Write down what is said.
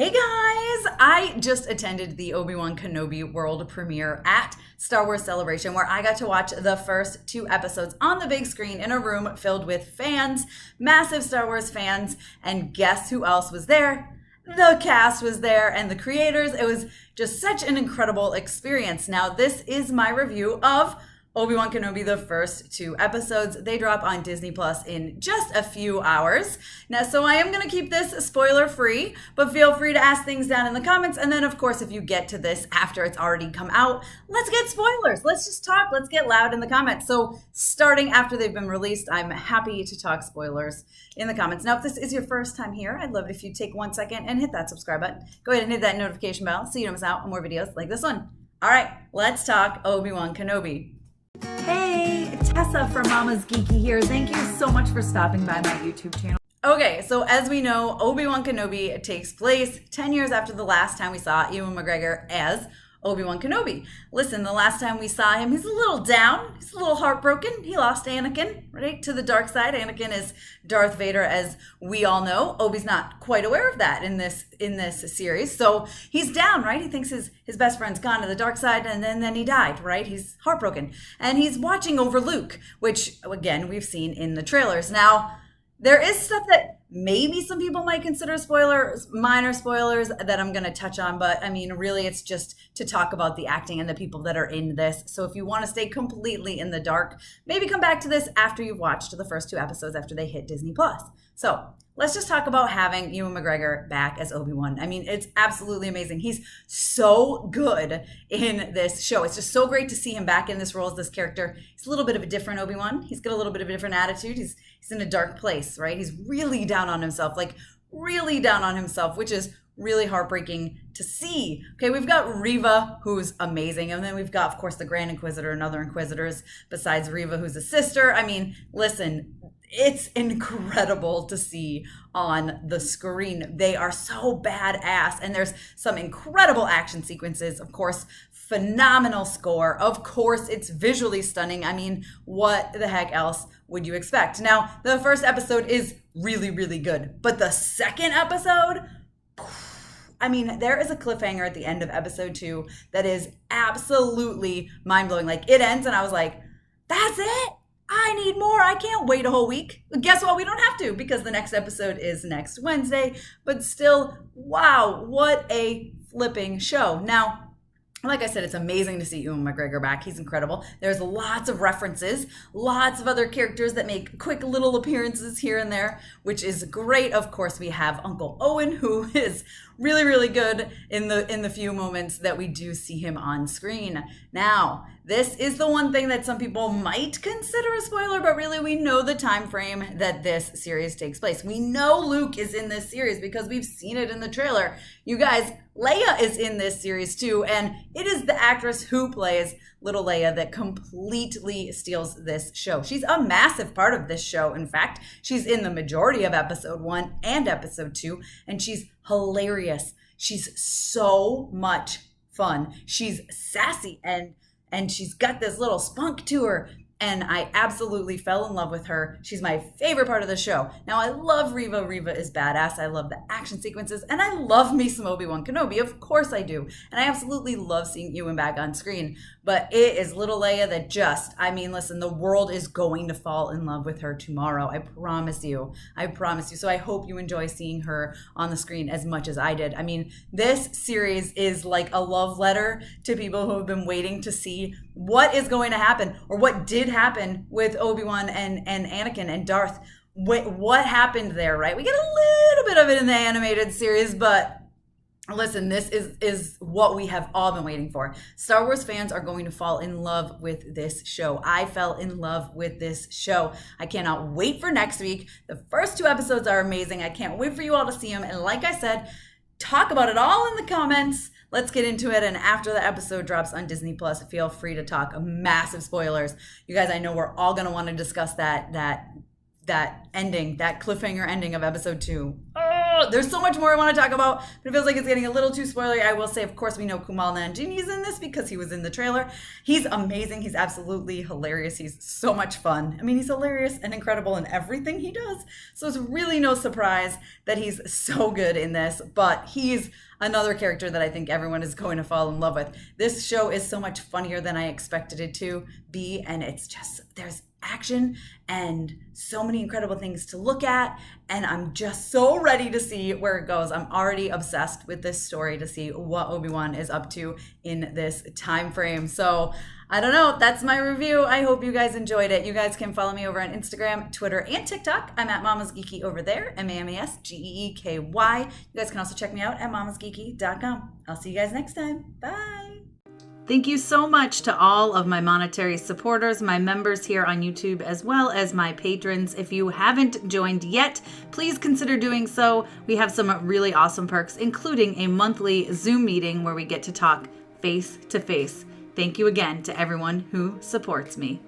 Hey guys! I just attended the Obi-Wan Kenobi world premiere at Star Wars Celebration, where I got to watch the first 2 episodes on the big screen in a room filled with fans, massive Star Wars fans, and guess who else was there? The cast was there and the creators. It was just such an incredible experience. Now, this is my review of Obi-Wan Kenobi, the first 2 episodes. They drop on Disney Plus in just a few hours. Now, so I am going to keep this spoiler free, but feel free to ask things down in the comments. And then, of course, if you get to this after it's already come out, let's get spoilers. Let's just talk. Let's get loud in the comments. So starting after they've been released, I'm happy to talk spoilers in the comments. Now, if this is your first time here, I'd love it if you take 1 second and hit that subscribe button. Go ahead and hit that notification bell so you don't miss out on more videos like this one. All right, let's talk Obi-Wan Kenobi. Hey, Tessa from MamasGeeky here. Thank you so much for stopping by my YouTube channel. Okay, so as we know, Obi-Wan Kenobi takes place 10 years after the last time we saw Ewan McGregor as Obi-Wan Kenobi. Listen, the last time we saw him, he's a little down. He's a little heartbroken. He lost Anakin, right, to the dark side. Anakin is Darth Vader, as we all know. Obi's not quite aware of that in this series. So he's down, right? He thinks his best friend's gone to the dark side, and then he died, right? He's heartbroken. And he's watching over Luke, which, again, we've seen in the trailers. Now, there is stuff that maybe some people might consider spoilers, minor spoilers that I'm going to touch on. But I mean, really, it's just to talk about the acting and the people that are in this. So if you want to stay completely in the dark, maybe come back to this after you've watched the first 2 episodes after they hit Disney Plus. So let's just talk about having Ewan McGregor back as Obi-Wan. I mean, it's absolutely amazing. He's so good in this show. It's just so great to see him back in this role as this character. He's a little bit of a different Obi-Wan. He's got a little bit of a different attitude. He's in a dark place, right? He's really down on himself, which is really heartbreaking to see. Okay, we've got Reva, who's amazing. And then we've got, of course, the Grand Inquisitor and other Inquisitors besides Reva, who's a sister. I mean, listen, it's incredible to see on the screen. They are so badass, and there's some incredible action sequences. Of course, phenomenal score. Of course, it's visually stunning. I mean, what the heck else would you expect? Now, the first episode is really, really good, but the second episode, I mean, there is a cliffhanger at the end of episode 2 that is absolutely mind-blowing. Like, it ends, and I was like, that's it? I need more. I can't wait a whole week. But guess what? We don't have to, because the next episode is next Wednesday. But still, wow, what a flipping show. Now, like I said, it's amazing to see Ewan McGregor back. He's incredible. There's lots of references, lots of other characters that make quick little appearances here and there, which is great. Of course, we have Uncle Owen, who is really, really good in the few moments that we do see him on screen. Now, this is the one thing that some people might consider a spoiler, but really we know the time frame that this series takes place. We know Luke is in this series because we've seen it in the trailer. You guys, Leia is in this series too, and it is the actress who plays little Leia that completely steals this show. She's a massive part of this show. In fact, she's in the majority of episode 1 and episode 2, and she's hilarious. She's so much fun. She's sassy and she's got this little spunk to her. And I absolutely fell in love with her. She's my favorite part of the show. Now, I love Reva. Reva is badass. I love the action sequences. And I love me some Obi-Wan Kenobi. Of course I do. And I absolutely love seeing Ewan back on screen. But it is little Leia that just, I mean, listen, the world is going to fall in love with her tomorrow. I promise you. I promise you. So I hope you enjoy seeing her on the screen as much as I did. I mean, this series is like a love letter to people who have been waiting to see what is going to happen, or what did happen with Obi-Wan and Anakin and Darth. What happened there, right? We get a little bit of it in the animated series, but listen, this is what we have all been waiting for. Star Wars fans are going to fall in love with this show. I fell in love with this show. I cannot wait for next week. The first 2 episodes are amazing. I can't wait for you all to see them. And like I said, talk about it all in the comments. Let's get into it. And after the episode drops on Disney Plus, feel free to talk massive spoilers. You guys, I know we're all going to want to discuss that ending, that cliffhanger ending of episode 2. Oh, there's so much more I want to talk about, but it feels like it's getting a little too spoilery. I will say, of course, we know Kumail Nanjiani's in this because he was in the trailer. He's amazing. He's absolutely hilarious. He's so much fun. I mean, he's hilarious and incredible in everything he does. So it's really no surprise that he's so good in this, but he's another character that I think everyone is going to fall in love with. This show is so much funnier than I expected it to be, and it's just, there's action and so many incredible things to look at, and I'm just so ready to see where it goes. I'm already obsessed with this story to see what Obi-Wan is up to in this time frame. So I don't know, that's my review. I hope you guys enjoyed it. You guys can follow me over on Instagram, Twitter, and TikTok. I'm at MamasGeeky over there, MamasGeeky. You guys can also check me out at mamasgeeky.com. I'll see you guys next time. Bye. Thank you so much to all of my monetary supporters, my members here on YouTube, as well as my patrons. If you haven't joined yet, please consider doing so. We have some really awesome perks, including a monthly Zoom meeting where we get to talk face to face. Thank you again to everyone who supports me.